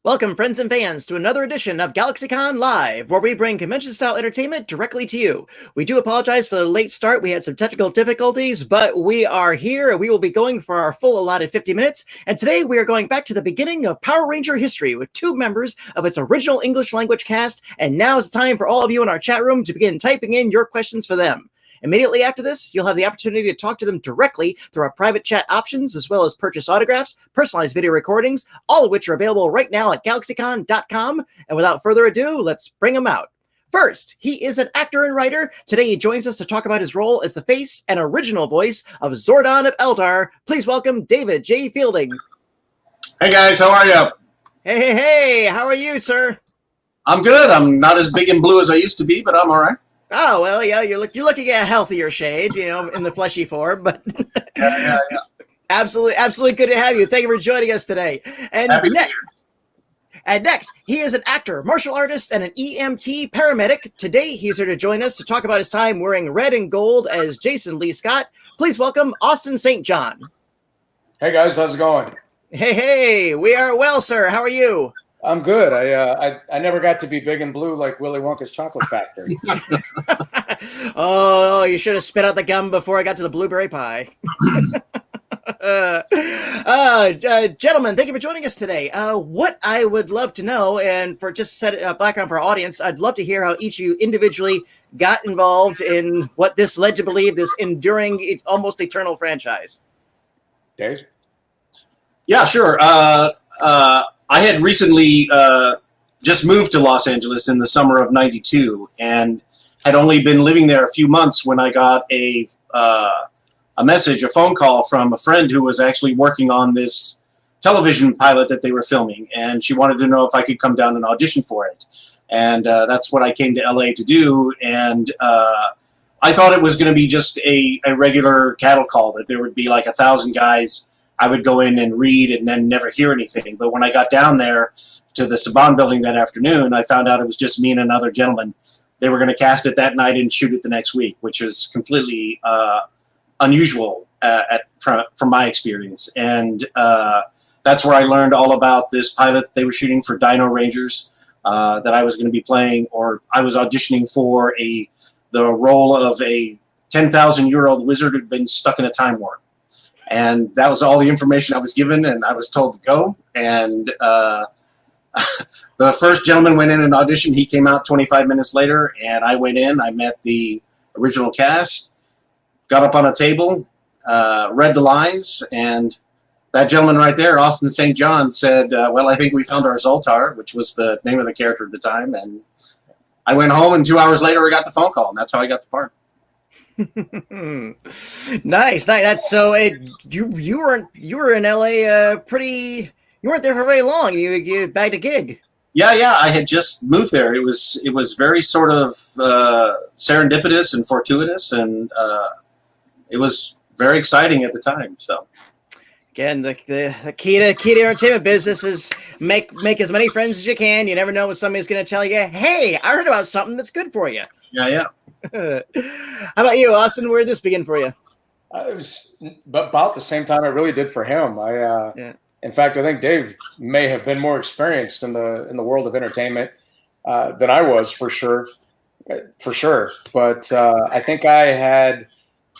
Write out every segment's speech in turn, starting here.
Welcome, friends and fans, to another edition of GalaxyCon Live, where we bring convention-style entertainment directly to you. We do apologize for the late start. We had some technical difficulties, but we are here. We will be going for our full allotted 50 minutes, and today we are going back to the beginning of Power Ranger history with two members of its original English language cast, and now is the time for all of you in our chat room to begin typing in your questions for them. Immediately after this, you'll have the opportunity to talk to them directly through our private chat options, as well as purchase autographs, personalized video recordings, all of which are available right now at GalaxyCon.com. And without further ado, let's bring him out. First, he is an actor and writer. Today, he joins us to talk about his role as the face and original voice of Zordon of Eldar. Please welcome David J. Fielding. Hey, guys. How are you? Hey. How are you, sir? I'm good. I'm not as big and blue as I used to be, but I'm all right. Oh, well, yeah, you're looking at a healthier shade, in the fleshy form, but Yeah. absolutely good to have you. Thank you for joining us today. And next, he is an actor, martial artist, and an EMT paramedic. Today, he's here to join us to talk about his time wearing red and gold as Jason Lee Scott. Please welcome Austin St. John. Hey, guys, how's it going? Hey, we are well, sir. How are you? I'm good. I never got to be big and blue like Willy Wonka's chocolate factory. Oh, you should have spit out the gum before I got to the blueberry pie. Gentlemen, thank you for joining us today. What I would love to know, and for just set background for our audience, I'd love to hear how each of you individually got involved in what this led to believe this enduring, almost eternal franchise. Dave? Yeah, sure. I had recently just moved to Los Angeles in the summer of '92, and had only been living there a few months when I got a phone call from a friend who was actually working on this television pilot that they were filming, and she wanted to know if I could come down and audition for it. And that's what I came to LA to do. And I thought it was going to be just a regular cattle call, that there would be like 1,000 guys. I would go in and read and then never hear anything. But when I got down there to the Saban building that afternoon, I found out it was just me and another gentleman. They were going to cast it that night and shoot it the next week, which is completely unusual from my experience. And that's where I learned all about this pilot they were shooting for Dino Rangers that I was going to be playing, or I was auditioning for the role of a 10,000-year-old wizard who'd been stuck in a time warp. And that was all the information I was given, and I was told to go. And the first gentleman went in and auditioned. He came out 25 minutes later, and I went in. I met the original cast, got up on a table, read the lines, and that gentleman right there, Austin St. John, said, well, I think we found our Zoltar, which was the name of the character at the time. And I went home, and 2 hours later, I got the phone call, and that's how I got the part. Nice. That's so. You were in LA. You weren't there for very long. You bagged a gig. Yeah. I had just moved there. It was very sort of serendipitous and fortuitous, and it was very exciting at the time. So. Again, the key to entertainment business is make as many friends as you can. You never know when somebody's going to tell you, "Hey, I heard about something that's good for you." Yeah. How about you, Austin? Where did this begin for you? It was about the same time I really did for him. In fact, I think Dave may have been more experienced in the world of entertainment than I was, for sure. But I think I had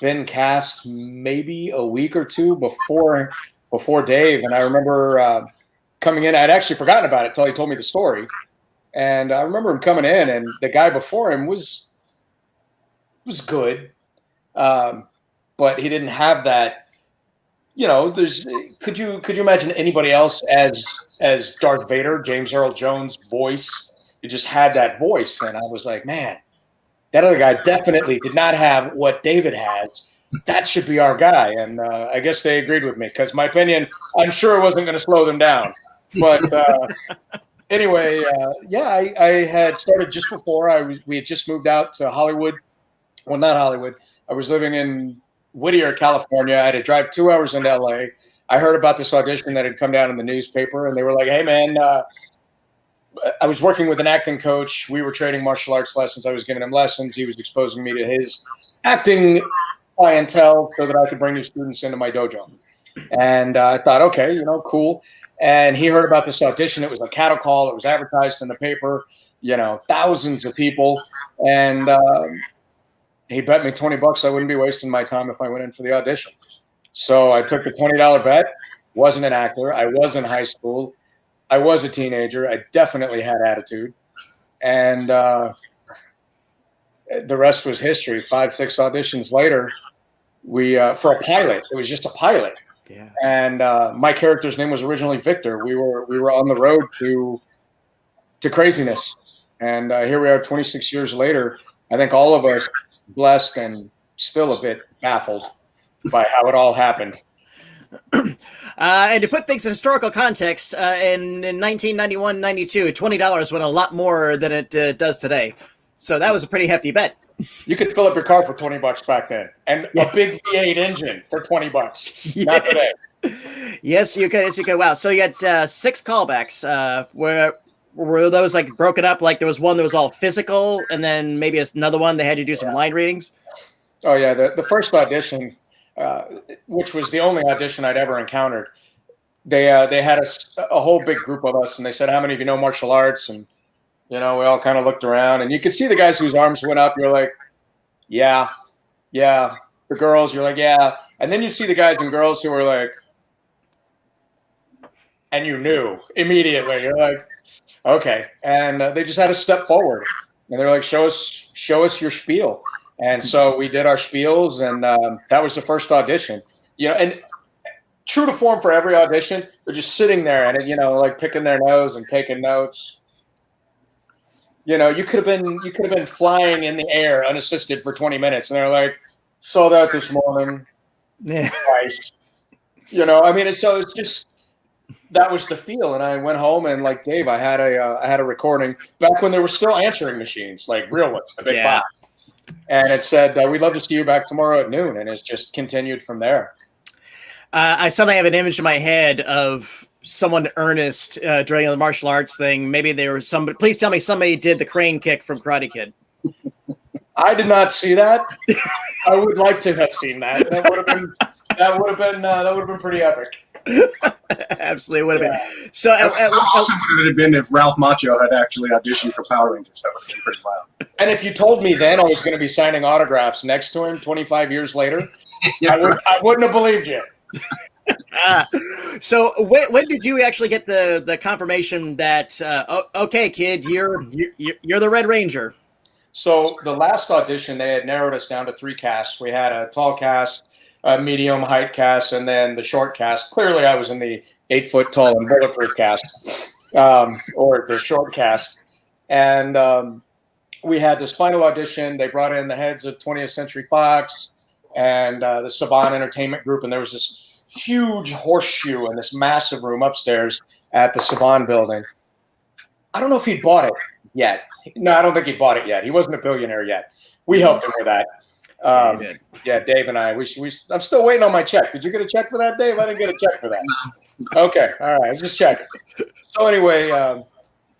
been cast maybe a week or two before Dave, and I remember coming in. I'd actually forgotten about it until he told me the story, and I remember him coming in, and the guy before him was good, but he didn't have that. Could you imagine anybody else as Darth Vader, James Earl Jones' voice? He just had that voice, and I was like, man, that other guy definitely did not have what David has. That should be our guy. And I guess they agreed with me, because my opinion, I'm sure it wasn't going to slow them down. But anyway, I had started just before we had just moved out to Hollywood. Well, not Hollywood. I was living in Whittier, California. I had to drive 2 hours into LA. I heard about this audition that had come down in the newspaper, and they were like, hey, man, I was working with an acting coach. We were trading martial arts lessons. I was giving him lessons. He was exposing me to his acting clientele so that I could bring new students into my dojo. And I thought, okay, cool. And he heard about this audition. It was a cattle call. It was advertised in the paper, thousands of people. And he bet me $20 I wouldn't be wasting my time if I went in for the audition. So I took the $20 bet. Wasn't an actor. I was in high school. I was a teenager. I definitely had attitude. And the rest was history. 5-6 auditions later, we for a pilot. It was just a pilot. Yeah. And my character's name was originally Victor. We were on the road to craziness. And here we are 26 years later. I think all of us blessed and still a bit baffled by how it all happened. And to put things in historical context, in 1991-92, $20 went a lot more than it does today. So that was a pretty hefty bet. You could fill up your car for $20 back then, and a big V8 engine for $20. Yeah. Not today. Yes, you could. Yes, you could. Wow. So you had 6 callbacks. Were those like broken up? Like there was one that was all physical, and then maybe another one they had to do some line readings. Oh yeah, the first audition, which was the only audition I'd ever encountered. They had a whole big group of us, and they said, "How many of you know martial arts?" And we all kind of looked around, and you could see the guys whose arms went up. You're like, "Yeah." The girls, you're like, "Yeah." And then you see the guys and girls who were like, and you knew immediately. You're like, "Okay." And they just had to step forward, and they're like, "Show us your spiel." And so we did our spiels, and that was the first audition. And true to form for every audition, they're just sitting there and like picking their nose and taking notes. You could have been flying in the air unassisted for 20 minutes, and they're like, "Saw that this morning." Yeah. Twice. So it's just that was the feel. And I went home and like Dave, I had a recording back when there were still answering machines, like real ones, the big box. And it said, "We'd love to see you back tomorrow at noon." And it's just continued from there. I suddenly have an image in my head of someone earnest during the martial arts thing. Maybe there was somebody. Please tell me somebody did the crane kick from Karate Kid. I did not see that. I would like to have seen that. That would have been pretty epic. Absolutely would have been. So how awesome would it have been if Ralph Macchio had actually auditioned for Power Rangers? That would have been pretty wild. And if you told me then I was going to be signing autographs next to him 25 years later, I wouldn't have believed you. So when did you actually get the confirmation that okay, kid, you're the Red Ranger? So the last audition, they had narrowed us down to 3 casts. We had a tall cast, a medium height cast, and then the short cast. Clearly, I was in the 8-foot tall and bulletproof cast, or the short cast. And we had this final audition. They brought in the heads of 20th Century Fox and the Saban Entertainment Group, and there was this huge horseshoe in this massive room upstairs at the Saban building. I don't know if he'd bought it yet. No, I don't think he bought it yet. He wasn't a billionaire yet. We helped him with that. Yeah, Dave and I. I'm still waiting on my check. Did you get a check for that, Dave? I didn't get a check for that. Okay, all right. I was just checking. So anyway,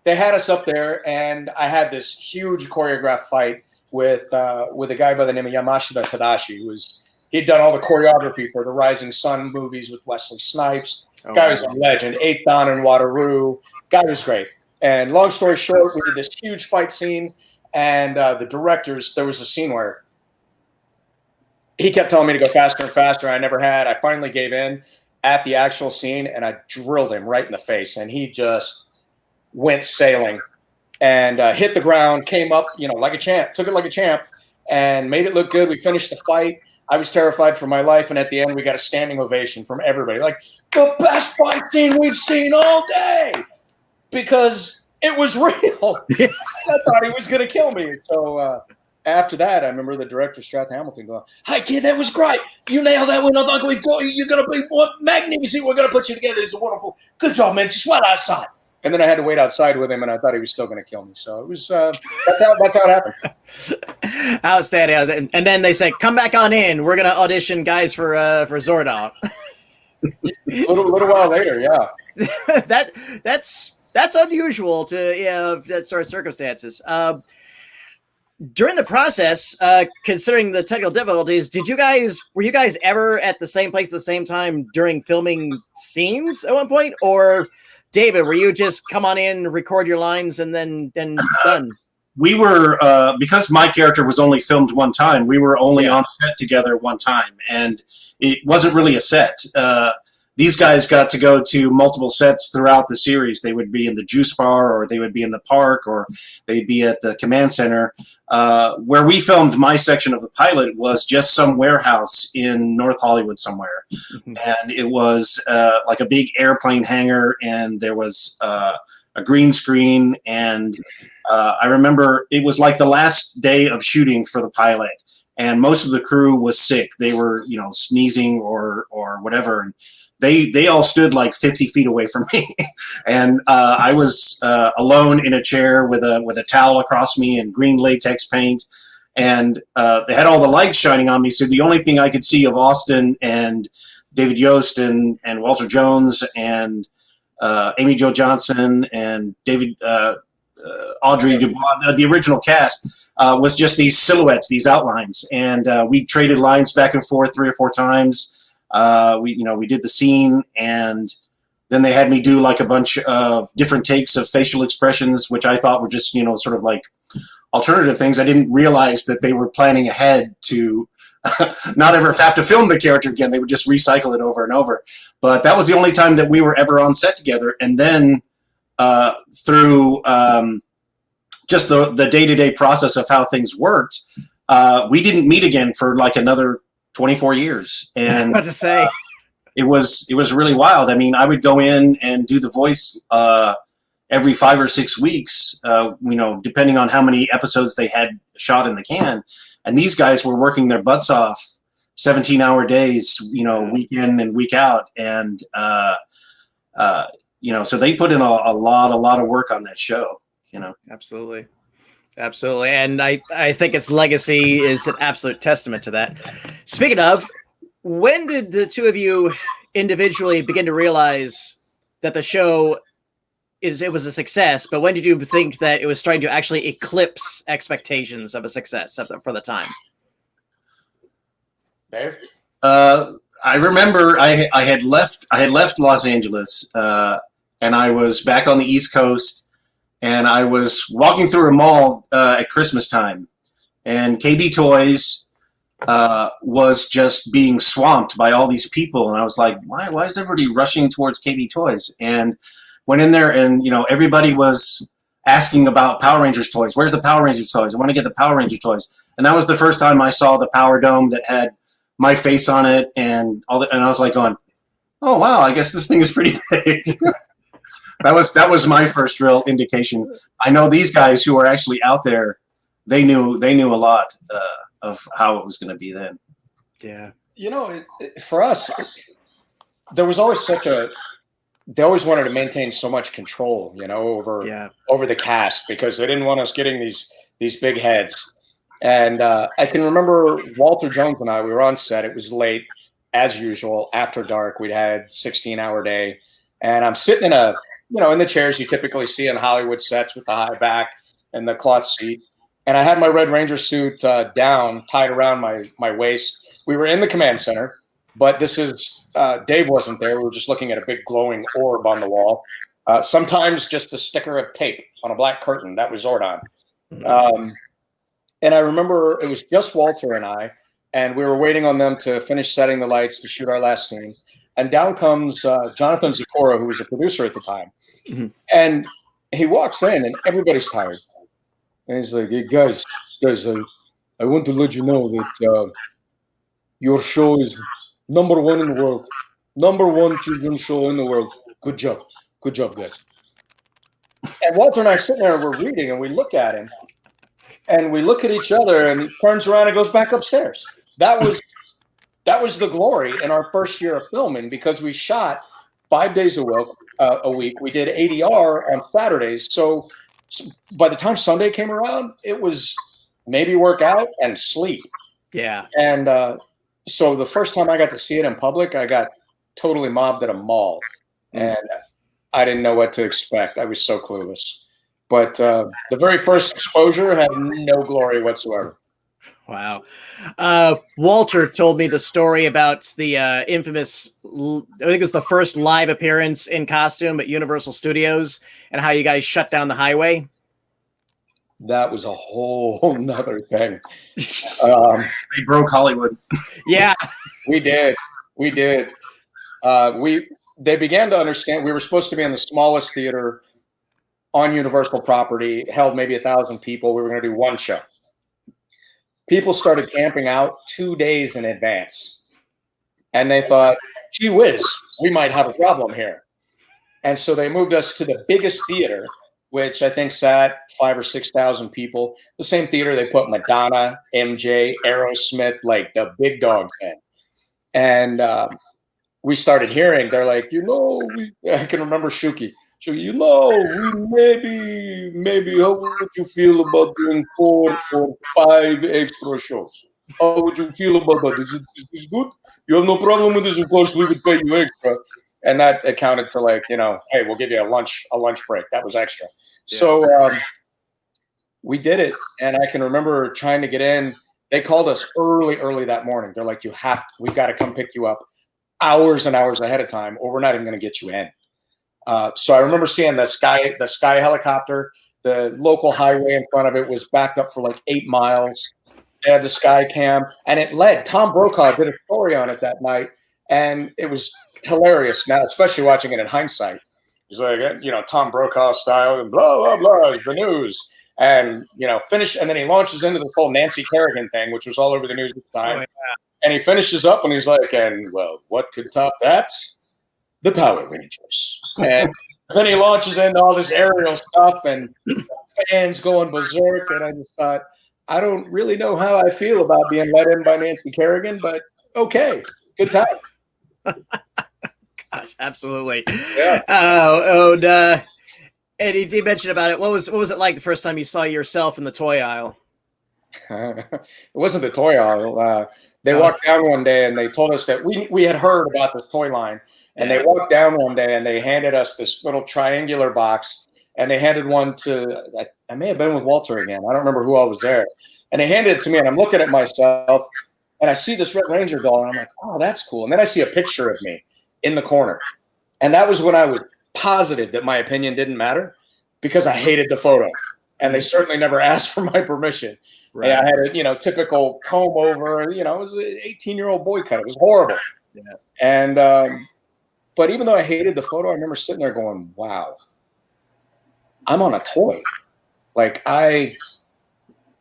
they had us up there, and I had this huge choreographed fight with a guy by the name of Yamashita Tadashi. He'd done all the choreography for the Rising Sun movies with Wesley Snipes. Guy was a legend. Eighth Dawn and Waterloo. Guy was great. And long story short, we did this huge fight scene, and the directors, there was a scene where he kept telling me to go faster and faster. I never had. I finally gave in at the actual scene, and I drilled him right in the face, and he just went sailing and hit the ground, came up, like a champ, took it like a champ, and made it look good. We finished the fight. I was terrified for my life, and at the end, we got a standing ovation from everybody. Like, the best fight scene we've seen all day, because it was real. I thought he was going to kill me. So after that, I remember the director, Strath Hamilton, going, "Hi, kid, that was great. You nailed that one. I think we've got you. You're going to be magnificent. We're going to put you together. It's a wonderful. Good job, man. Just wait outside." And then I had to wait outside with him, and I thought he was still going to kill me. So it was that's how it happened. Outstanding. And then they said, "Come back on in. We're going to audition guys for Zordon." a little while later, yeah. That's unusual to that sort of circumstances. during the process, considering the technical difficulties, were you guys ever at the same place at the same time during filming scenes at one point? Or David, were you just come on in, record your lines, and then done? We were, because my character was only filmed one time, we were only on set together one time, and it wasn't really a set. These guys got to go to multiple sets throughout the series. They would be in the juice bar, or they would be in the park, or they'd be at the command center. Where we filmed my section of the pilot was just some warehouse in North Hollywood somewhere. And it was like a big airplane hangar, and there was a green screen. And I remember it was like the last day of shooting for the pilot, and most of the crew was sick. They were, sneezing or whatever. And they all stood like 50 feet away from me, and I was alone in a chair with a towel across me and green latex paint, and they had all the lights shining on me. So the only thing I could see of Austin and David Yost and Walter Jones and Amy Jo Johnson and David Audrey Dubois, the original cast, was just these silhouettes, these outlines, and we traded lines back and forth 3 or 4 times. We did the scene, and then they had me do like a bunch of different takes of facial expressions, which I thought were just, sort of like alternative things. I didn't realize that they were planning ahead to not ever have to film the character again. They would just recycle it over and over. But that was the only time that we were ever on set together. And then through just the day-to-day process of how things worked, we didn't meet again for like another 24 years. And about to say, it was really wild. I mean, I would go in and do the voice every 5 or 6 weeks, depending on how many episodes they had shot in the can. And these guys were working their butts off 17-hour days, week in and week out. And, so they put in a lot of work on that show, Absolutely. Absolutely. And I think its legacy is an absolute testament to that. Speaking of, when did the two of you individually begin to realize that the show it was a success, but when did you think that it was starting to actually eclipse expectations of a success for the time? Dave? I remember I had left Los Angeles, and I was back on the East Coast. And I was walking through a mall at Christmas time, and KB Toys was just being swamped by all these people. And I was like, why is everybody rushing towards KB Toys? And went in there, and everybody was asking about Power Rangers toys. Where's the Power Rangers toys? I want to get the Power Ranger toys. And that was the first time I saw the Power Dome that had my face on it and all that. And I was like going, oh wow, I guess this thing is pretty big. That was my first real indication. I know these guys who are actually out there, they knew a lot of how it was going to be then. Yeah. For us, there was always they always wanted to maintain so much control, over the cast, because they didn't want us getting these big heads. And I can remember Walter Jones and we were on set. It was late, as usual, after dark. We'd had 16-hour day. And I'm sitting in the chairs you typically see in Hollywood sets with the high back and the cloth seat. And I had my Red Ranger suit down, tied around my waist. We were in the command center, but Dave wasn't there. We were just looking at a big glowing orb on the wall. Sometimes just a sticker of tape on a black curtain. That was Zordon. And I remember it was just Walter and we were waiting on them to finish setting the lights to shoot our last scene. And down comes Jonathan Zakora, who was a producer at the time. Mm-hmm. And he walks in, and everybody's tired. And he's like, hey, guys, I want to let you know that your show is #1 in the world. #1 children's show in the world. Good job, guys. And Walter and I sitting there, and we're reading, and we look at him. And we look at each other, and he turns around and goes back upstairs. That was the glory in our first year of filming, because we shot 5 days a week. We did ADR on Saturdays. So by the time Sunday came around, it was maybe work out and sleep. Yeah. And so the first time I got to see it in public, I got totally mobbed at a mall. And I didn't know what to expect. I was so clueless. But the very first exposure had no glory whatsoever. Wow. Walter told me the story about the infamous, I think it was the first live appearance in costume at Universal Studios, and how you guys shut down the highway. That was a whole nother thing. They broke Hollywood. Yeah, we did. They began to understand we were supposed to be in the smallest theater on Universal property, held maybe 1,000 people. We were going to do one show. People started camping out 2 days in advance. And they thought, gee whiz, we might have a problem here. And so they moved us to the biggest theater, which I think sat 5,000 or 6,000 people. The same theater they put Madonna, MJ, Aerosmith, like the big dogs in. And we started hearing, they're like, I can remember Shuki. So, we maybe, how would you feel about doing 4 or 5 extra shows? How would you feel about that? Is this good? You have no problem with this? Of course, we would pay you extra. And that accounted to hey, we'll give you a lunch break. That was extra. Yeah. So we did it. And I can remember trying to get in. They called us early that morning. They're like, we've got to come pick you up hours and hours ahead of time, or we're not even going to get you in. So I remember seeing the sky helicopter. The local highway in front of it was backed up for like 8 miles. They had the sky cam, and it led. Tom Brokaw did a story on it that night, and it was hilarious now, especially watching it in hindsight. He's like, Tom Brokaw style, and blah, blah, blah, is the news. And, finish, and then he launches into the whole Nancy Kerrigan thing, which was all over the news at the time. Oh, yeah. And he finishes up, and he's like, what could top that? The Power Rangers. And then he launches into all this aerial stuff, and fans going berserk. And I just thought, I don't really know how I feel about being let in by Nancy Kerrigan, but okay, good time. Gosh, absolutely. Yeah. And he mentioned about it. What was it like the first time you saw yourself in the toy aisle? It wasn't the toy aisle. They walked down one day and they told us that we had heard about this toy line. And they walked down one day and they handed us this little triangular box, and they handed one to, I may have been with Walter again. I don't remember who all was there. And they handed it to me, and I'm looking at myself, and I see this Red Ranger doll, and I'm like, oh, that's cool. And then I see a picture of me in the corner. And that was when I was positive that my opinion didn't matter, because I hated the photo. And they certainly never asked for my permission. Right. And I had a, typical comb over, it was an 18-year-old boy cut. It was horrible. Yeah. And, but even though I hated the photo, I remember sitting there going, wow, I'm on a toy. Like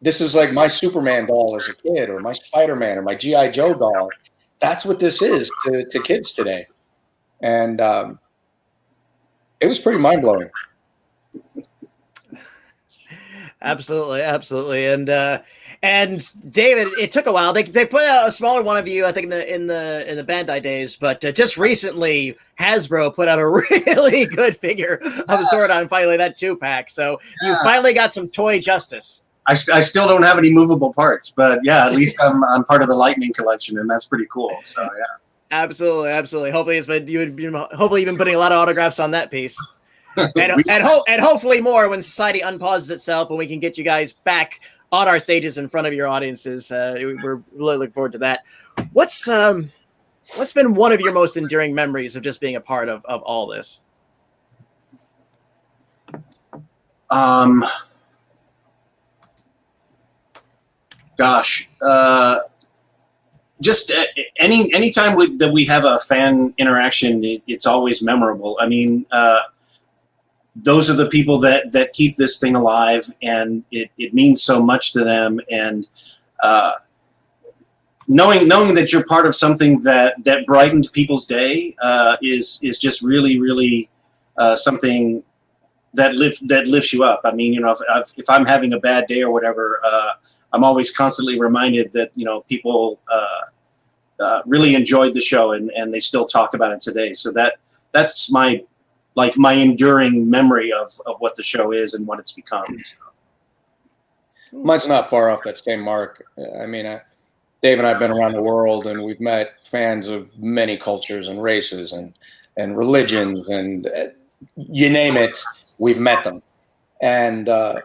this is like my Superman doll as a kid, or my Spider-Man, or my G.I. Joe doll. That's what this is to kids today. And it was pretty mind-blowing. Absolutely. And David, it took a while. They put out a smaller one of you, I think, in the Bandai days, but just recently Hasbro put out a really good figure of Zordon, finally, that 2-pack. So you finally got some toy justice. I still don't have any movable parts, but yeah, at least I'm part of the Lightning collection, and that's pretty cool. So yeah. Absolutely. Hopefully you've been putting a lot of autographs on that piece. and hopefully more when society unpauses itself, and we can get you guys back on our stages in front of your audiences. We're really looking forward to that. What's been one of your most enduring memories of just being a part of all this? Just any time that we have a fan interaction, it's always memorable. I mean, those are the people that keep this thing alive, and it means so much to them. And knowing that you're part of something that brightened people's day is just really, really something that lifts you up. I mean, if I'm having a bad day or whatever, I'm always constantly reminded that people really enjoyed the show, and they still talk about it today. So that's my enduring memory of what the show is and what it's become. So. Mine's not far off that same mark. I mean, Dave and I have been around the world, and we've met fans of many cultures and races and religions, and you name it, we've met them. And the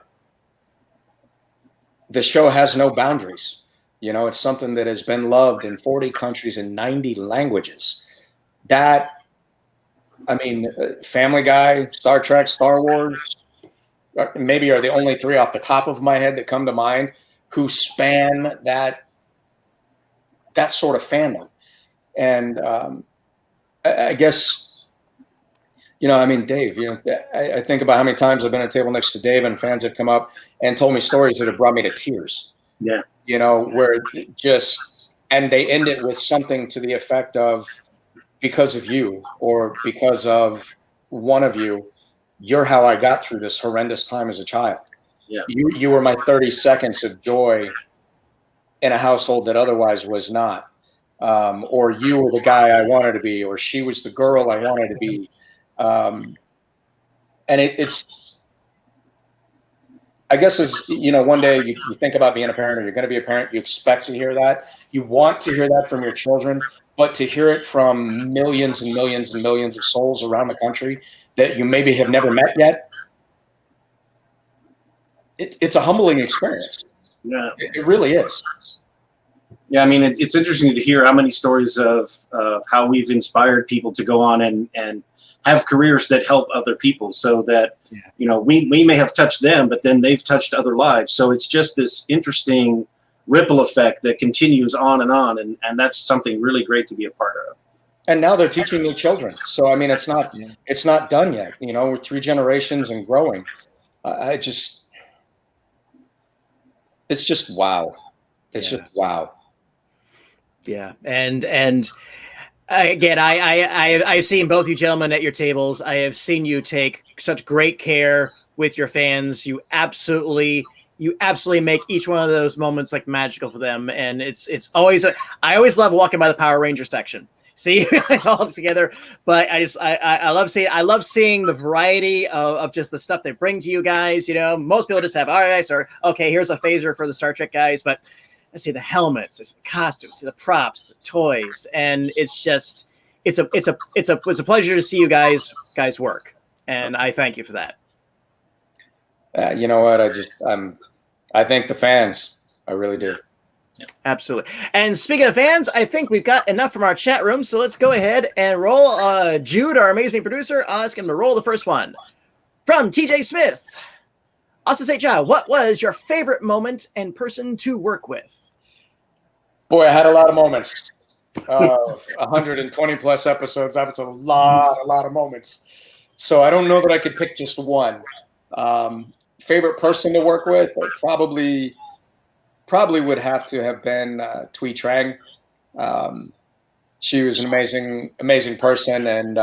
show has no boundaries. You know, it's something that has been loved in 40 countries and 90 languages. That, I mean, Family Guy, Star Trek, Star Wars, maybe are the only three off the top of my head that come to mind who span that sort of fandom. And I guess, you know, I mean, Dave, you know, I think about how many times I've been at a table next to Dave and fans have come up and told me stories that have brought me to tears. Yeah. You know, where just, and they end it with something to the effect of, because of you or because of one of you, you're how I got through this horrendous time as a child. Yeah. You were my 30 seconds of joy in a household that otherwise was not. Or you were the guy I wanted to be, or she was the girl I wanted to be. And it's, I guess, as you know, one day you think about being a parent, or you're going to be a parent, you expect to hear that. You want to hear that from your children, but to hear it from millions and millions and millions of souls around the country that you maybe have never met yet, it's a humbling experience. Yeah, it really is. Yeah, I mean, it's interesting to hear how many stories of how we've inspired people to go on and have careers that help other people, so that, you know, we may have touched them, but then they've touched other lives. So it's just this interesting ripple effect that continues on, and that's something really great to be a part of. And now they're teaching their children. So, I mean, it's not done yet. You know, we're 3 generations and growing. It's just wow. It's just wow. Yeah. And again, I've seen both you gentlemen at your tables. I have seen you take such great care with your fans. You absolutely make each one of those moments like magical for them. And it's always, I always love walking by the Power Ranger section. See you guys all together, but I love seeing the variety of just the stuff they bring to you guys. You know, most people just have, all right, or okay, here's a phaser for the Star Trek guys, but I see the helmets, I see the costumes, I see the props, the toys, and it's just it's a pleasure to see you guys work, and I thank you for that. You know what? I thank the fans. I really do. Yeah. Absolutely. And speaking of fans, I think we've got enough from our chat room, so let's go ahead and roll. Jude, our amazing producer, ask him to roll the first one. From TJ Smith. Also say, John, what was your favorite moment and person to work with? Boy, I had a lot of moments. 120 plus episodes. That was a lot of moments. So I don't know that I could pick just one. Favorite person to work with, probably would have to have been Thuy Trang. She was an amazing person, and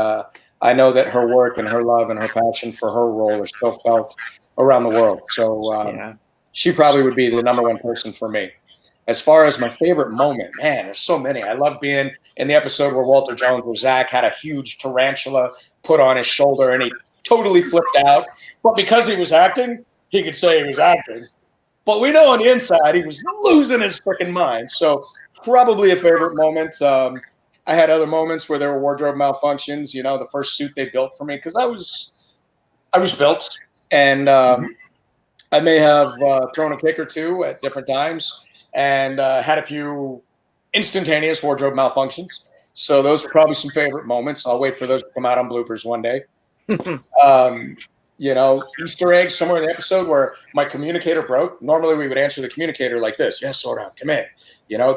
I know that her work and her love and her passion for her role are still felt around the world. So she probably would be the number one person for me. As far as my favorite moment, man, there's so many. I love being in the episode where Walter Jones, where Zach had a huge tarantula put on his shoulder and he totally flipped out. But because he was acting, he could say he was acting. But we know on the inside he was losing his freaking mind. So probably a favorite moment. I had other moments where there were wardrobe malfunctions. You know, the first suit they built for me, because I was built, and I may have thrown a kick or two at different times, and had a few instantaneous wardrobe malfunctions. So those are probably some favorite moments. I'll wait for those to come out on bloopers one day. You know, Easter eggs somewhere in the episode where my communicator broke. Normally we would answer the communicator like this. Yes, Zordon, come in. You know,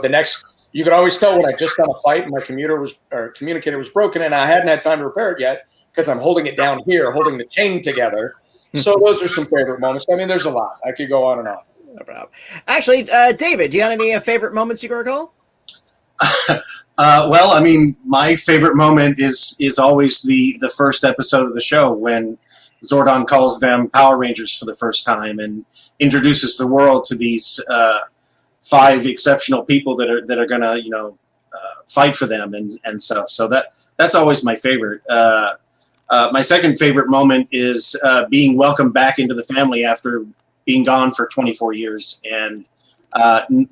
you could always tell when I just done a fight and my communicator was broken and I hadn't had time to repair it yet because I'm holding it down here, holding the chain together. So those are some favorite moments. I mean, there's a lot. I could go on and on. No problem. Actually, David, do you have any favorite moments you can recall? Well, I mean, my favorite moment is always the first episode of the show when Zordon calls them Power Rangers for the first time and introduces the world to these 5 exceptional people that are gonna, you know, fight for them and stuff. So that's always my favorite. My second favorite moment is being welcomed back into the family after being gone for 24 years, and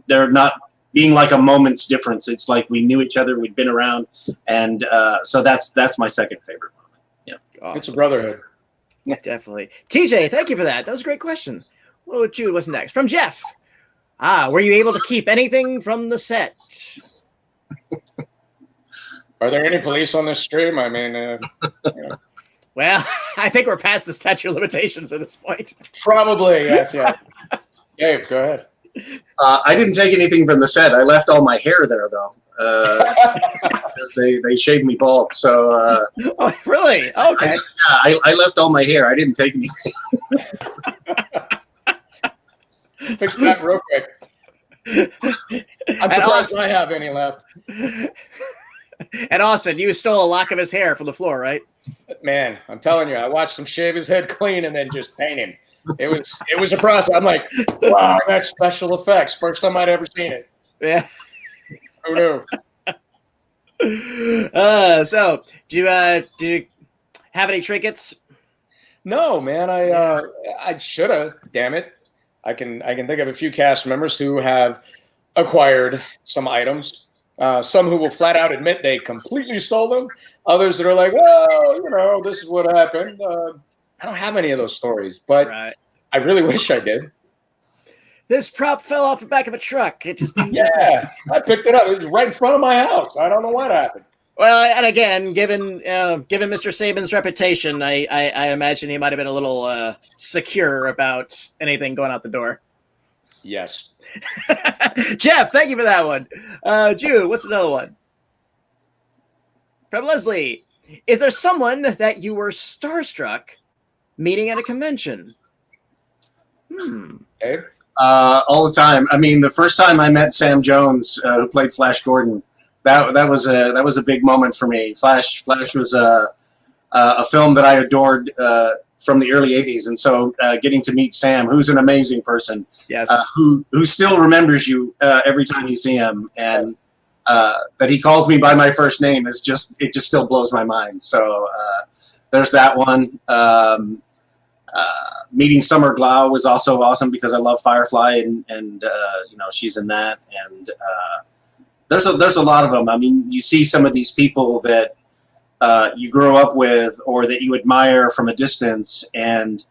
they're not being like a moment's difference. It's like we knew each other, we'd been around, and so that's my second favorite moment. Yeah, awesome. It's a brotherhood. Definitely. TJ, thank you for that. That was a great question. What Jude? What's next? From Jeff. Were you able to keep anything from the set? Are there any police on this stream? I mean, Well, I think we're past the statute of limitations at this point. Probably, yes, yeah. Dave, go ahead. I didn't take anything from the set. I left all my hair there, though, because they shaved me bald. So, oh, really? Okay. I left all my hair. I didn't take anything. Fix that real quick. I'm surprised I have any left. And Austin, you stole a lock of his hair from the floor, right? Man, I'm telling you, I watched him shave his head clean and then just paint him. It was a process. I'm like, wow, that's special effects. First time I'd ever seen it. Yeah. Who knew? So do you have any trinkets? No, man. I should have. Damn it. I can think of a few cast members who have acquired some items. Some who will flat out admit they completely stole them. Others that are like, well, this is what happened. I don't have any of those stories, but right. I really wish I did. This prop fell off the back of a truck. It just yeah, I picked it up. It was right in front of my house. I don't know what happened. Well, and again, given Mr. Saban's reputation, I imagine he might have been a little secure about anything going out the door. Yes. Jeff, thank you for that one. Jude, what's another one? From Leslie. Is there someone that you were starstruck meeting at a convention? Hey. All the time. I mean, the first time I met Sam Jones, who played Flash Gordon, that was a big moment for me. Flash was a film that I adored from the early '80s, and so getting to meet Sam, who's an amazing person, yes, who still remembers you every time you see him, and that he calls me by my first name it just still blows my mind. So there's that one. Meeting Summer Glau was also awesome because I love Firefly, and she's in that, and there's a lot of them. I mean, you see some of these people that you grow up with or that you admire from a distance, and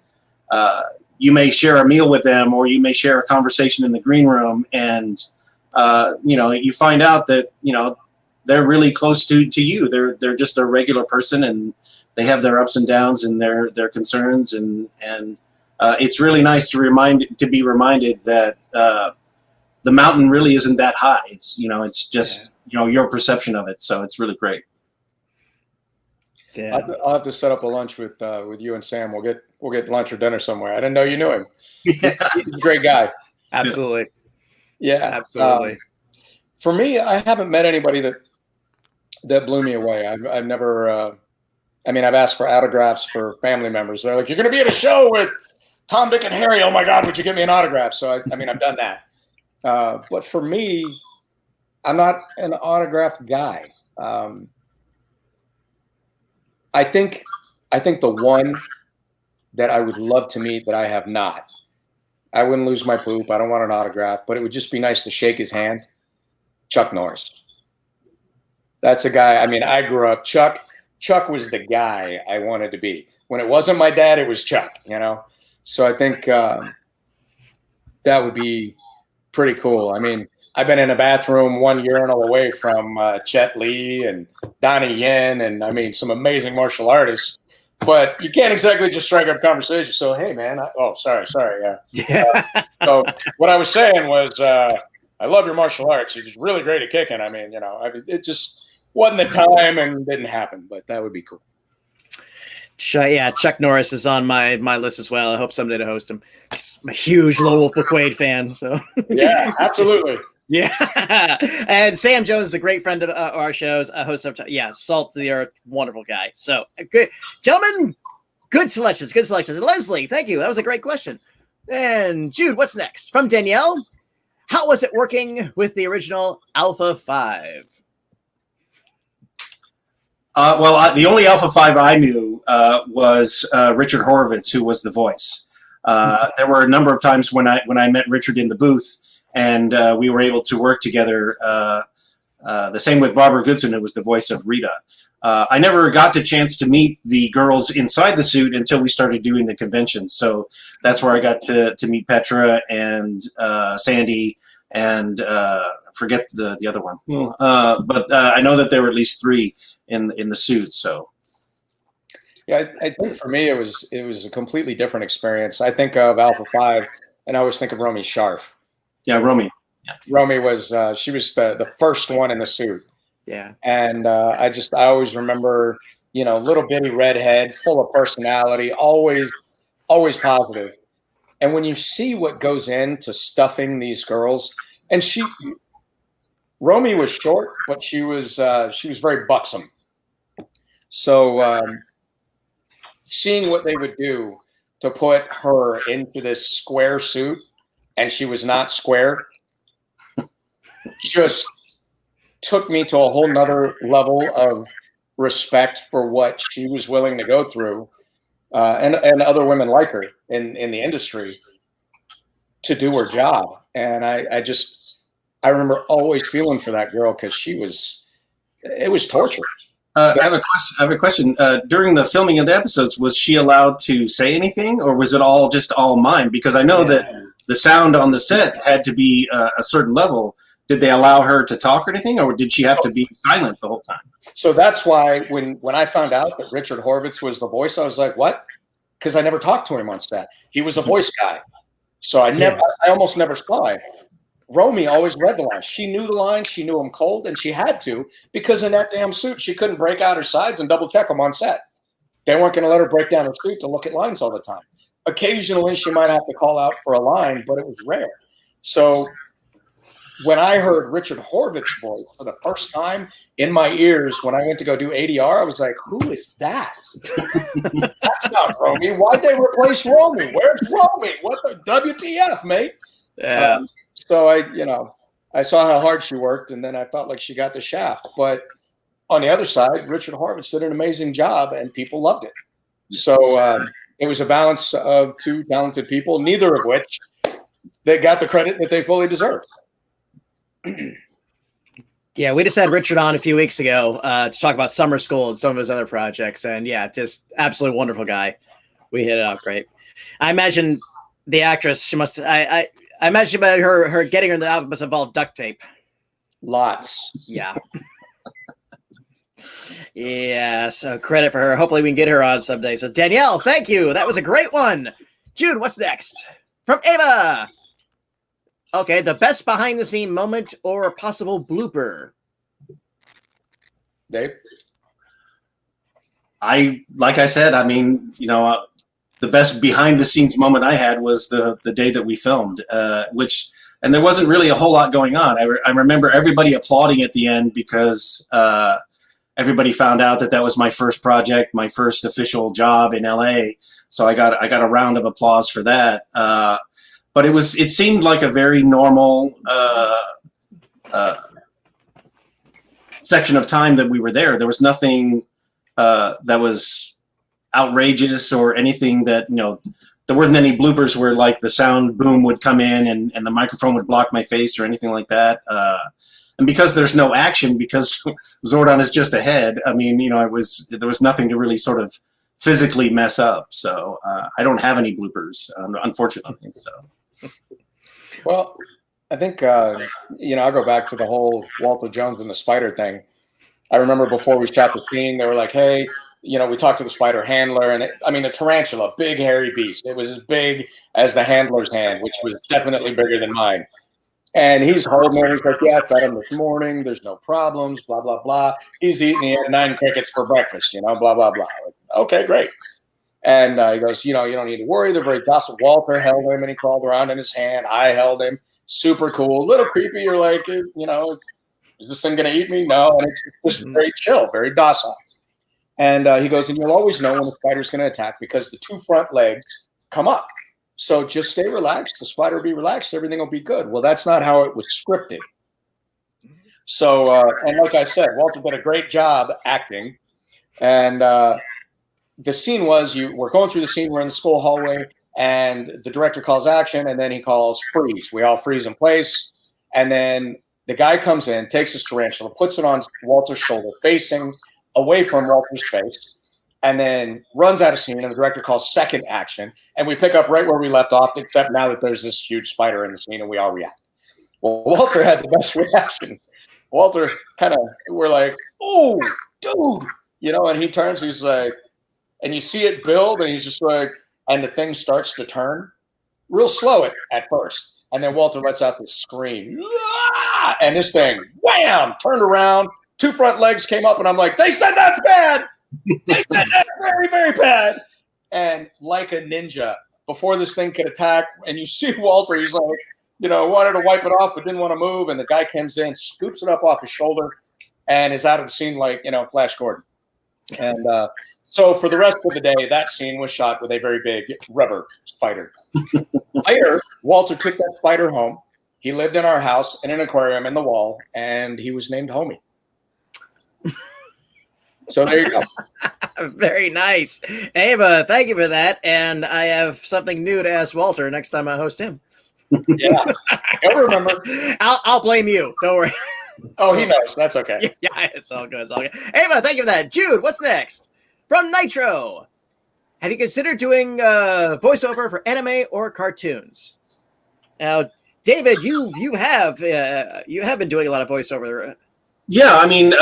you may share a meal with them, or you may share a conversation in the green room, and you find out that they're really close to you. They're just a regular person, and they have their ups and downs and their concerns, and it's really nice to be reminded that the mountain really isn't that high. It's it's just your perception of it. So it's really great. Yeah. I'll have to set up a lunch with you and Sam. We'll get lunch or dinner somewhere. I didn't know you knew him. Yeah. He's a great guy. Absolutely. Yeah, absolutely. For me, I haven't met anybody that blew me away. I've never. I've asked for autographs for family members. They're like, "You're going to be at a show with Tom, Dick, and Harry. Oh my God, would you give me an autograph?" So I've done that. But for me, I'm not an autograph guy. I think the one that I would love to meet that I have not. I wouldn't lose my poop. I don't want an autograph, but it would just be nice to shake his hand. Chuck Norris. That's a guy. I grew up. Chuck was the guy I wanted to be. When it wasn't my dad, it was Chuck. So I think that would be pretty cool. I've been in a bathroom one urinal away from Chet Lee and Donnie Yen and some amazing martial artists, but you can't exactly just strike up conversation. So, hey man, sorry. Yeah. So what I was saying was, I love your martial arts. You're just really great at kicking. It just wasn't the time and didn't happen, but that would be cool. Yeah, Chuck Norris is on my list as well. I hope someday to host him. I'm a huge Lone Wolf McQuaid fan, so yeah, absolutely. Yeah, and Sam Jones is a great friend of our shows, a host of Salt of the Earth, wonderful guy. So good, gentlemen, good selections. And Leslie, thank you. That was a great question. And Jude, what's next? From Danielle, how was it working with the original Alpha 5? The only Alpha 5 I knew was Richard Horowitz, who was the voice. There were a number of times when I met Richard in the booth, and we were able to work together The same with Barbara Goodson, who was the voice of Rita. I never got the chance to meet the girls inside the suit until we started doing the conventions. So that's where I got to meet Petra and Sandy and forget the other one. But I know that there were at least 3 in the suit. So yeah, I think for me it was a completely different experience. I think of Alpha 5, and I always think of Romy Scharf. Yeah, Romy. Yeah. Romy was she was the first one in the suit. Yeah. And I always remember, little bitty redhead, full of personality, always positive. And when you see what goes into stuffing these girls, and Romy was short, but she was very buxom. So seeing what they would do to put her into this square suit, and she was not square, just took me to a whole nother level of respect for what she was willing to go through, and other women like her in the industry to do her job. And I remember always feeling for that girl because it was torture. I have a question. During the filming of the episodes, was she allowed to say anything, or was it all mine? Because I know that the sound on the set had to be a certain level. Did they allow her to talk or anything, or did she have to be silent the whole time? So that's why when I found out that Richard Horvitz was the voice, I was like, what? Because I never talked to him on set. He was a voice guy. So I almost never saw him. Romy always read the lines. She knew the lines. She knew them cold, and she had to, because in that damn suit, she couldn't break out her sides and double check them on set. They weren't going to let her break down her suit to look at lines all the time. Occasionally, she might have to call out for a line, but it was rare. So when I heard Richard Horvitz's voice for the first time in my ears when I went to go do ADR, I was like, who is that? That's not Romy. Why'd they replace Romy? Where's Romy? What the WTF, mate? Yeah. So I saw how hard she worked, and then I felt like she got the shaft. But on the other side, Richard Horvitz did an amazing job, and people loved it. So it was a balance of 2 talented people, neither of which they got the credit that they fully deserved. Yeah, we just had Richard on a few weeks ago to talk about summer school and some of his other projects, and yeah, just absolutely wonderful guy. We hit it out great. I imagine the actress, she must. I imagine about her getting her in the album must involve duct tape. Lots. Yeah. Yeah. So credit for her. Hopefully we can get her on someday. So Danielle, thank you. That was a great one. Jude, what's next? From Ava. Okay, the best behind-the-scene moment or a possible blooper. Dave? Like I said, I mean, the best behind-the-scenes moment I had was the day that we filmed, and there wasn't really a whole lot going on. I remember everybody applauding at the end because everybody found out that was my first project, my first official job in LA. So I got a round of applause for that. But it seemed like a very normal section of time that we were there. There was nothing that was outrageous or anything that, there weren't any bloopers where like the sound boom would come in and the microphone would block my face or anything like that. And because there's no action, because Zordon is just ahead, I mean, there was nothing to really sort of physically mess up. So I don't have any bloopers, unfortunately. So. Well, I think, I'll go back to the whole Walter Jones and the spider thing. I remember before we shot the scene, they were like, hey, we talked to the spider handler, and a tarantula, big hairy beast. It was as big as the handler's hand, which was definitely bigger than mine. And he's holding it. He's like, yeah, I fed him this morning. There's no problems, blah, blah, blah. He's eating. He had 9 crickets for breakfast, blah, blah, blah. Okay, great. And he goes, you don't need to worry. They're very docile. Walter held him, and he crawled around in his hand. I held him. Super cool. A little creepy. You're like, is this thing going to eat me? No. And it's just very chill, very docile. And he goes, and you'll always know when the spider's going to attack because the 2 front legs come up. So just stay relaxed. The spider will be relaxed. Everything will be good. Well, that's not how it was scripted. So, and like I said, Walter did a great job acting. And the scene was, we're going through the scene. We're in the school hallway, and the director calls action, and then he calls freeze. We all freeze in place. And then The guy comes in, takes his tarantula, puts it on Walter's shoulder, facing away from Walter's face, and then runs out of scene. And the director calls second action. And we pick up right where we left off, except now that there's this huge spider in the scene and we all react. Well, Walter had the best reaction. Walter we're like, oh, dude, and he turns, he's like, and you see it build, and he's just like, and the thing starts to turn real slow at first. And then Walter lets out this scream. Ah! And this thing, wham, turned around, 2 front legs came up, and I'm like, they said that's bad. They said that's very, very bad. And like a ninja, before this thing could attack, and you see Walter, he's like, wanted to wipe it off, but didn't want to move. And the guy comes in, scoops it up off his shoulder, and is out of the scene like, Flash Gordon. And so for the rest of the day, that scene was shot with a very big rubber spider. Later, Walter took that spider home. He lived in our house in an aquarium in the wall, and he was named Homie. So there you go. Very nice. Ava, thank you for that. And I have something new to ask Walter next time I host him. Yeah. I remember. I'll blame you. Don't worry. Oh, he knows. That's okay. Yeah, it's all good. It's all good. Ava, thank you for that. Jude, what's next? From Nitro. Have you considered doing voiceover for anime or cartoons? Now, David, you have been doing a lot of voiceover. Yeah, I mean,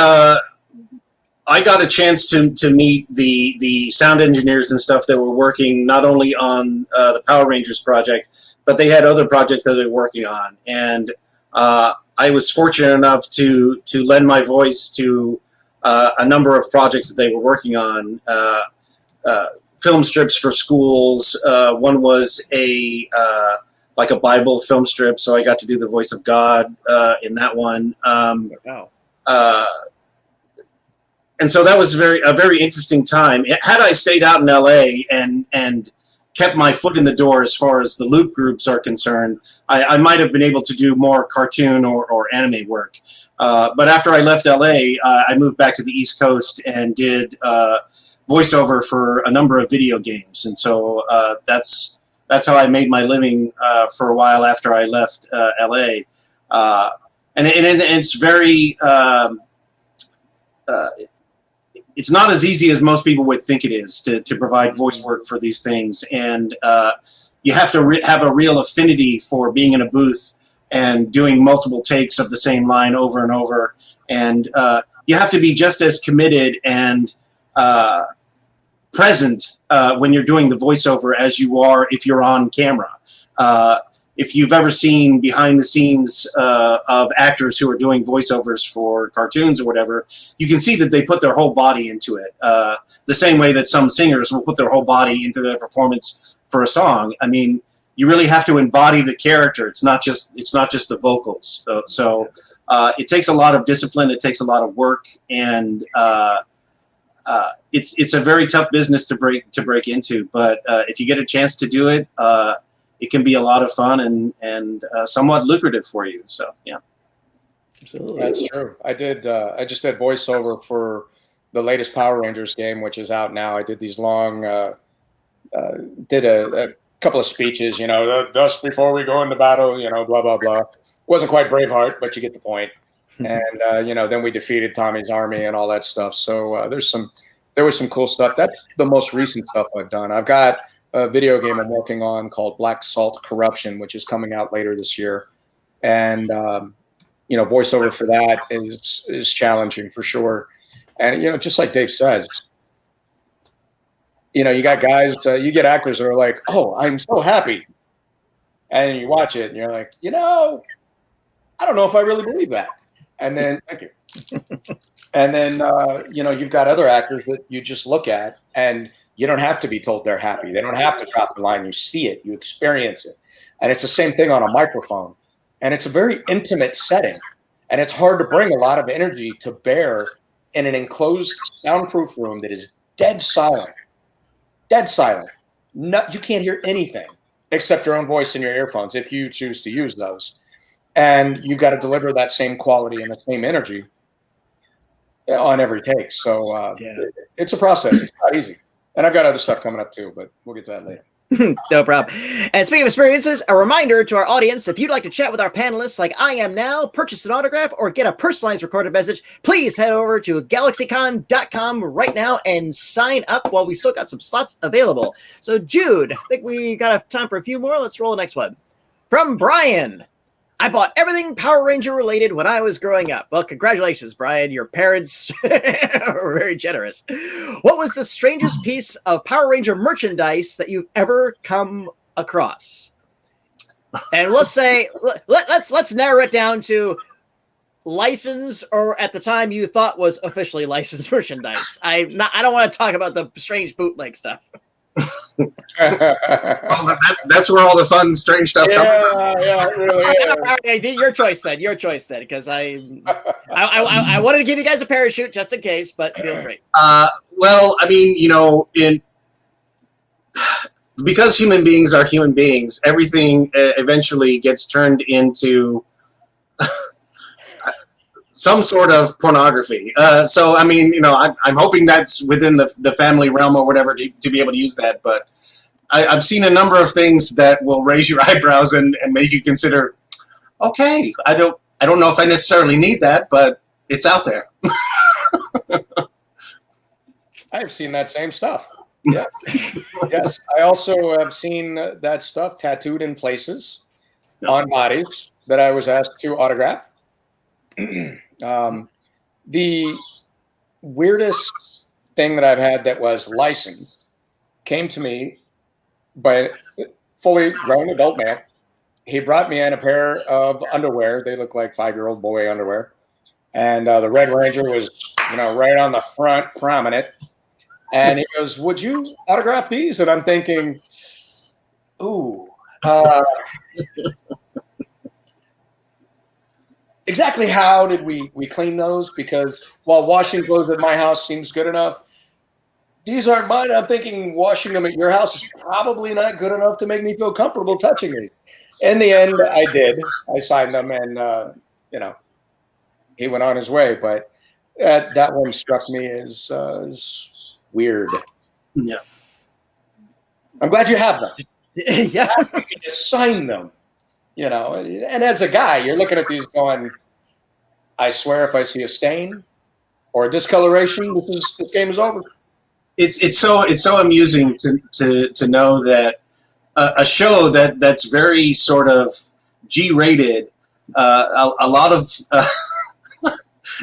I got a chance to meet the sound engineers and stuff that were working not only on the Power Rangers project, but they had other projects that they were working on. And I was fortunate enough to lend my voice to a number of projects that they were working on. Film strips for schools. One was like a Bible film strip, so I got to do the voice of God in that one. Wow. And so that was a very interesting time. Had I stayed out in LA and kept my foot in the door as far as the loop groups are concerned, I might have been able to do more cartoon or anime work. But after I left LA, I moved back to the East Coast and did voiceover for a number of video games. And so that's how I made my living for a while after I left LA. And it's very... it's not as easy as most people would think it is to provide voice work for these things. And you have to have a real affinity for being in a booth and doing multiple takes of the same line over and over. And you have to be just as committed and present when you're doing the voiceover as you are if you're on camera. If you've ever seen behind the scenes of actors who are doing voiceovers for cartoons or whatever, you can see that they put their whole body into it. The same way that some singers will put their whole body into their performance for a song. I mean, you really have to embody the character. It's not just the vocals. So it takes a lot of discipline. It takes a lot of work, and it's a very tough business to break into. But if you get a chance to do it, it can be a lot of fun and somewhat lucrative for you. So, yeah. Absolutely. That's true. I just did voiceover for the latest Power Rangers game, which is out now. I did these long, did a couple of speeches, thus before we go into battle, blah, blah, blah. Wasn't quite Braveheart, but you get the point. And, then we defeated Tommy's army and all that stuff. So there was some cool stuff. That's the most recent stuff I've done. I've got a video game I'm working on called Black Salt Corruption, which is coming out later this year. And, voiceover for that is challenging for sure. And, just like Dave says, you got guys, you get actors that are like, oh, I'm so happy. And you watch it and you're like, I don't know if I really believe that. And then, thank you. And then, you've got other actors that you just look at and you don't have to be told they're happy. They don't have to drop the line. You see it, you experience it. And it's the same thing on a microphone. And it's a very intimate setting. And it's hard to bring a lot of energy to bear in an enclosed soundproof room that is dead silent. Dead silent. No, you can't hear anything except your own voice in your earphones if you choose to use those. And you've got to deliver that same quality and the same energy on every take. So it's a process. It's not easy. And I've got other stuff coming up too, but we'll get to that later. No problem. And speaking of experiences, a reminder to our audience, if you'd like to chat with our panelists like I am now, purchase an autograph, or get a personalized recorded message, please head over to GalaxyCon.com right now and sign up while we still got some slots available. So, Jude, I think we got time for a few more. Let's roll the next one. From Brian. I bought everything Power Ranger related when I was growing up. Well, congratulations, Brian. Your parents were very generous. What was the strangest piece of Power Ranger merchandise that you've ever come across? And let's say let's narrow it down to licensed, or at the time you thought was officially licensed merchandise. I don't want to talk about the strange bootleg stuff. Well, that's where all the fun, strange stuff comes from. Yeah, it really is. Your choice then, because I wanted to give you guys a parachute just in case, but feel free. Well, I mean, because human beings are human beings, everything eventually gets turned into some sort of pornography. So, I mean, I'm hoping that's within the family realm or whatever to be able to use that. But I've seen a number of things that will raise your eyebrows and make you consider, okay, I don't know if I necessarily need that, but it's out there. I've seen that same stuff. Yeah. Yes. I also have seen that stuff tattooed in places on bodies that I was asked to autograph. The weirdest thing that I've had that was licensed came to me by a fully grown adult man. He brought me in a pair of underwear. They look like 5-year-old boy underwear. And the Red Ranger was, right on the front, prominent. And he goes, "Would you autograph these?" And I'm thinking, ooh. Exactly how did we clean those? Because while washing clothes at my house seems good enough, these aren't mine. I'm thinking washing them at your house is probably not good enough to make me feel comfortable touching these. In the end, I did. I signed them, and he went on his way. But that one struck me as weird. Yeah. I'm glad you have them. Yeah. You sign them. And as a guy, you're looking at these going, I swear if I see a stain or a discoloration, this game is over. It's so amusing to know that a show that's very sort of G-rated, a lot of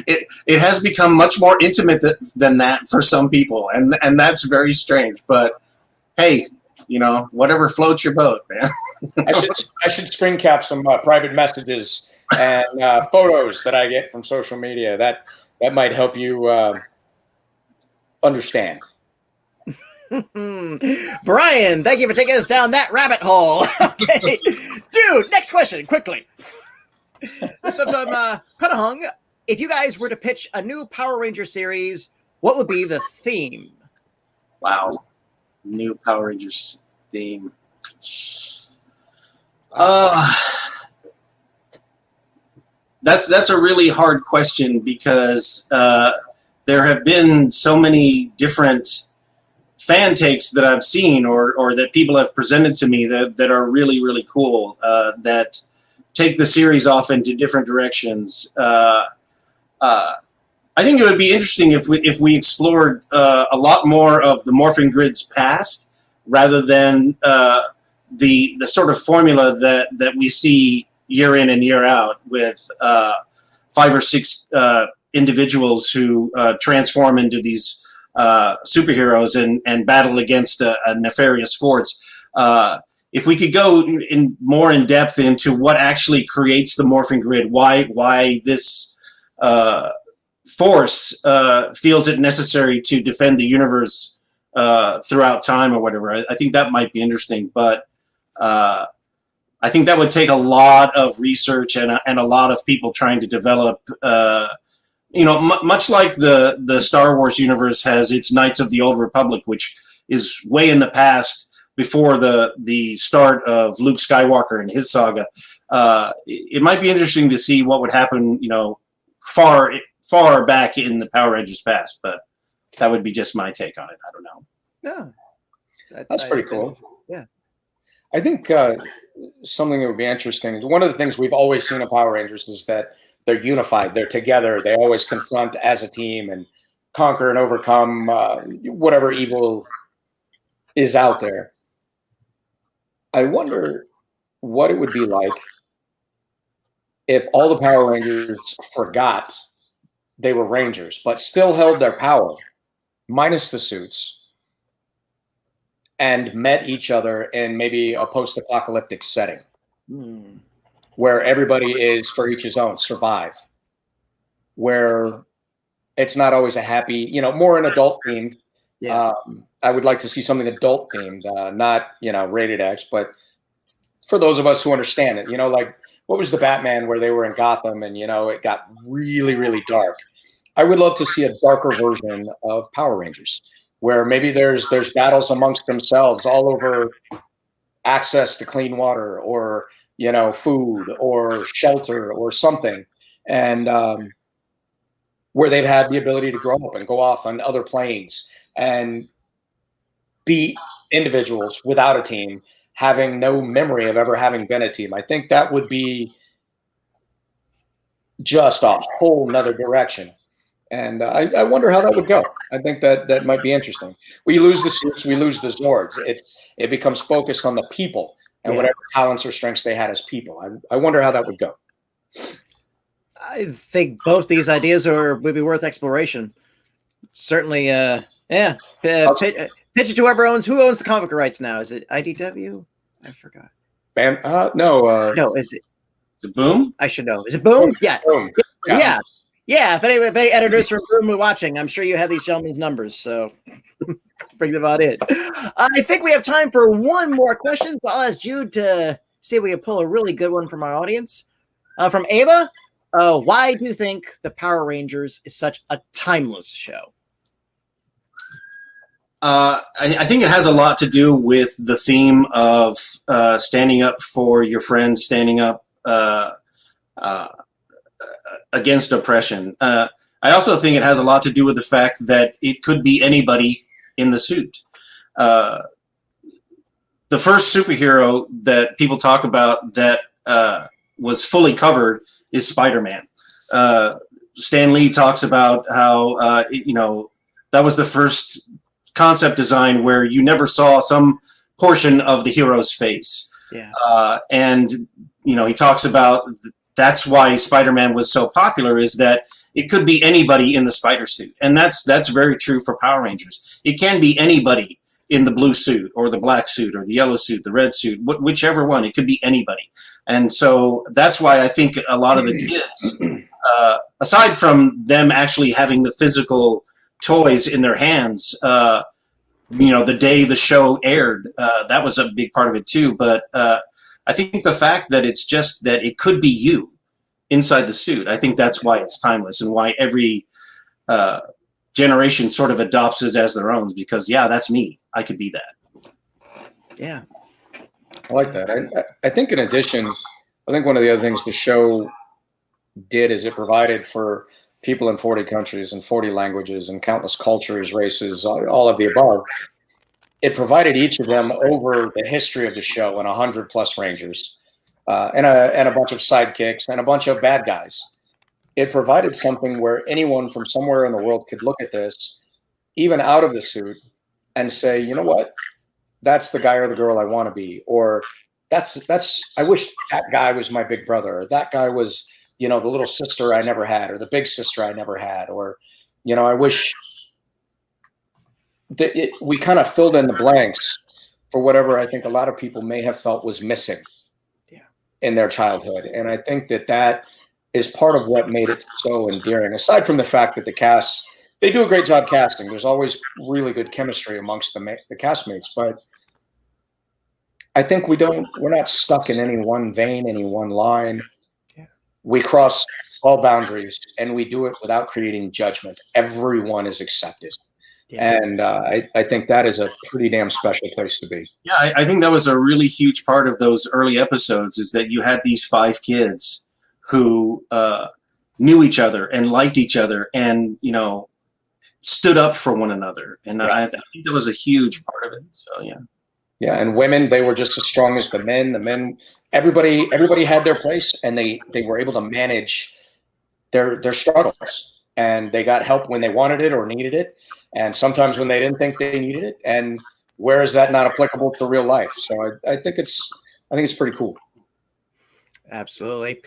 it has become much more intimate than that for some people, and that's very strange. But hey, whatever floats your boat, man. I should screen cap some private messages and photos that I get from social media. That might help you understand. Brian, thank you for taking us down that rabbit hole. Okay, dude, next question, quickly. So from Putahung, if you guys were to pitch a new Power Ranger series, what would be the theme? Wow. New Power Rangers theme. That's a really hard question because there have been so many different fan takes that I've seen or that people have presented to me that are really, really cool, that take the series off into different directions. I think it would be interesting if we explored a lot more of the Morphin Grid's past rather than the sort of formula that we see year in and year out with 5 or 6 individuals who transform into these superheroes and battle against a nefarious force. If we could go more in depth into what actually creates the Morphin Grid, why this force feels it necessary to defend the universe throughout time or whatever, I think that might be interesting. But I think that would take a lot of research and a lot of people trying to develop. Much like the Star Wars universe has its Knights of the Old Republic, which is way in the past before the start of Luke Skywalker and his saga. It might be interesting to see what would happen, far back in the Power Rangers past, but that would be just my take on it. I don't know. Yeah, That's pretty cool. Yeah. I think something that would be interesting is one of the things we've always seen in Power Rangers is that they're unified, they're together, they always confront as a team and conquer and overcome whatever evil is out there. I wonder what it would be like if all the Power Rangers forgot they were Rangers, but still held their power, minus the suits, and met each other in maybe a post-apocalyptic setting where everybody is for each his own, survive, where it's not always a happy, you know, more an adult themed. Yeah. I would like to see something adult themed, not, you know, rated X, but for those of us who understand it, you know, like what was the Batman where they were in Gotham and, you know, it got really, really dark. I would love to see a darker version of Power Rangers where maybe there's battles amongst themselves all over access to clean water or, you know, food or shelter or something. And where they've had the ability to grow up and go off on other planes and be individuals without a team, having no memory of ever having been a team. I think that would be just a whole nother direction. And I wonder how that would go. I think that might be interesting. We lose the suits, we lose the Zords. It becomes focused on the people and whatever talents or strengths they had as people. I wonder how that would go. I think both these ideas would be worth exploration. Certainly, pitch it to whoever owns the comic rights now. Is it IDW? I forgot. No. Is it Boom? I should know. Is it Boom? Yeah. Boom. Yeah. If any editors from Boom are watching, I'm sure you have these gentlemen's numbers, so bring them on in. I think we have time for one more question, so I'll ask Jude to see if we can pull a really good one from our audience. From Ava, why do you think the Power Rangers is such a timeless show? I think it has a lot to do with the theme of standing up for your friends, standing up against oppression. I also think it has a lot to do with the fact that it could be anybody in the suit. The first superhero that people talk about that was fully covered is Spider-Man. Stan Lee talks about how that was the first concept design where you never saw some portion of the hero's face. And he talks about that's why Spider-Man was so popular, is that it could be anybody in the spider suit. And that's very true for Power Rangers. It can be anybody in the blue suit or the black suit or the yellow suit, the red suit, whichever one. It could be anybody. And so that's why I think a lot of the kids, aside from them actually having the physical toys in their hands, the day the show aired, that was a big part of it too. But I think the fact that it's just that it could be you inside the suit, I think that's why it's timeless and why every generation sort of adopts it as their own, because that's me. I could be that. Yeah. I like that. I think in addition, I think one of the other things the show did is it provided for people in 40 countries and 40 languages and countless cultures, races, all of the above. It provided each of them over the history of the show and 100+ Rangers and a bunch of sidekicks and a bunch of bad guys. It provided something where anyone from somewhere in the world could look at this, even out of the suit, and say, you know what? That's the guy or the girl I want to be. Or I wish that guy was my big brother. Or that guy was, the little sister I never had, or the big sister I never had. Or, I wish that we kind of filled in the blanks for whatever I think a lot of people may have felt was missing in their childhood. And I think that is part of what made it so endearing, aside from the fact that the cast, they do a great job casting. There's always really good chemistry amongst the castmates, but I think we're not stuck in any one vein, any one line. We cross all boundaries and we do it without creating judgment. Everyone is accepted. And I think that is a pretty damn special place to be. Yeah, I think that was a really huge part of those early episodes, is that you had these 5 kids who knew each other and liked each other and, stood up for one another. And I think that was a huge part of it. So, yeah. Yeah, and women, they were just as strong as the men. The men, everybody had their place, and they were able to manage their struggles, and they got help when they wanted it or needed it, and sometimes when they didn't think they needed it. And where is that not applicable to real life? So I think it's pretty cool. Absolutely.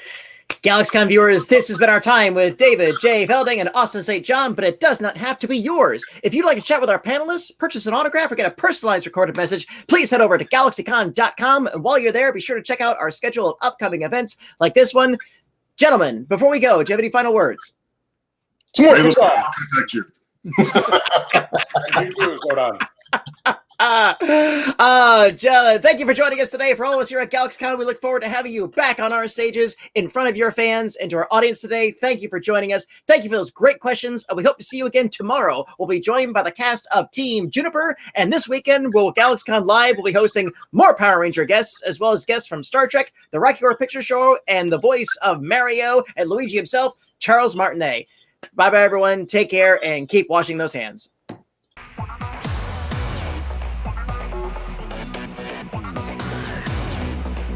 GalaxyCon viewers, this has been our time with David J. Velding and Austin St. John, but it does not have to be yours. If you'd like to chat with our panelists, purchase an autograph, or get a personalized recorded message, please head over to GalaxyCon.com. And while you're there, be sure to check out our schedule of upcoming events like this one. Gentlemen, before we go, do you have any final words? It's more fun. Protect you. You too, Zordon. Thank you for joining us today. For all of us here at GalaxyCon, we look forward to having you back on our stages in front of your fans. And to our audience today, thank you for joining us. Thank you for those great questions. And we hope to see you again tomorrow. We'll be joined by the cast of Team Juniper. And this weekend, GalaxyCon Live will be hosting more Power Ranger guests, as well as guests from Star Trek, the Rocky Horror Picture Show, and the voice of Mario and Luigi himself, Charles Martinet. Bye-bye, everyone. Take care and keep washing those hands.